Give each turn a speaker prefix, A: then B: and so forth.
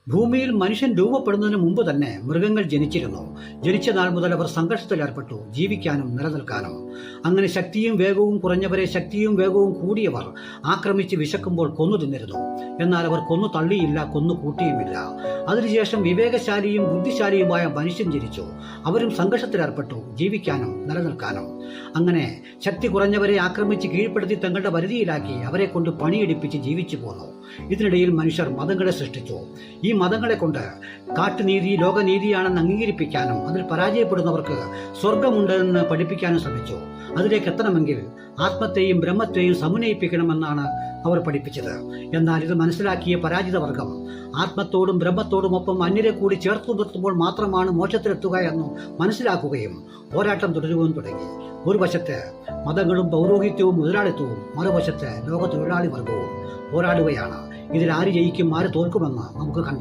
A: ഭൂമിയിൽ മനുഷ്യൻ രൂപപ്പെടുന്നതിന് മുമ്പ് തന്നെ മൃഗങ്ങൾ ജനിച്ചിരുന്നു. ജനിച്ച നാൾ മുതൽ അവർ സംഘർഷത്തിലേർപ്പെട്ടു, ജീവിക്കാനും നിലനിൽക്കാനും. അങ്ങനെ ശക്തിയും വേഗവും കുറഞ്ഞവരെ ശക്തിയും വേഗവും കൂടിയവർ ആക്രമിച്ച് വിശക്കുമ്പോൾ കൊന്നു തിന്നിരുന്നു. എന്നാൽ അവർ കൊന്നു തള്ളിയില്ല, കൊന്നു കൂട്ടിയുമില്ല. അതിനുശേഷം വിവേകശാലിയും ബുദ്ധിശാലിയുമായ മനുഷ്യൻ ജനിച്ചു. അവരും സംഘർഷത്തിലേർപ്പെട്ടു, ജീവിക്കാനും നിലനിൽക്കാനും. അങ്ങനെ ശക്തി കുറഞ്ഞവരെ ആക്രമിച്ച് കീഴ്പ്പെടുത്തി തങ്ങളുടെ പരിധിയിലാക്കി അവരെ കൊണ്ട് പണിയെടുപ്പിച്ച് ജീവിച്ചു പോന്നു. ഇതിനിടയിൽ മനുഷ്യർ മതങ്ങളെ സൃഷ്ടിച്ചു. ഈ മതങ്ങളെ കൊണ്ട് കാട്ടുനീതി ലോകനീതിയാണെന്ന് അംഗീകരിപ്പിക്കാനും അതിൽ പരാജയപ്പെടുന്നവർക്ക് സ്വർഗമുണ്ടെന്ന് പഠിപ്പിക്കാനും ശ്രമിച്ചു. അതിലേക്ക് എത്തണമെങ്കിൽ ആത്മത്തെയും ബ്രഹ്മത്തെയും സമന്വയിപ്പിക്കണമെന്നാണ് അവർ പഠിപ്പിച്ചത്. എന്നാൽ ഇത് മനസ്സിലാക്കിയ പരാജിത വർഗം ആത്മത്തോടും ബ്രഹ്മത്തോടുമൊപ്പം അന്യരെ കൂടി ചേർത്ത് നിർത്തുമ്പോൾ മാത്രമാണ് മോക്ഷത്തിലെത്തുക എന്ന് മനസ്സിലാക്കുകയും പോരാട്ടം തുടരുകയും തുടങ്ങി. ഒരു വശത്ത് മതങ്ങളും പൗരോഹിത്യവും മുതലാളിത്തവും, മറുവശത്ത് ലോക തൊഴിലാളി വർഗവും പോരാടുകയാണ്. ഇതിൽ ആര് ജയിക്കും ആര് തോൽക്കുമെന്ന് നമുക്ക് കണ്ടെത്താം.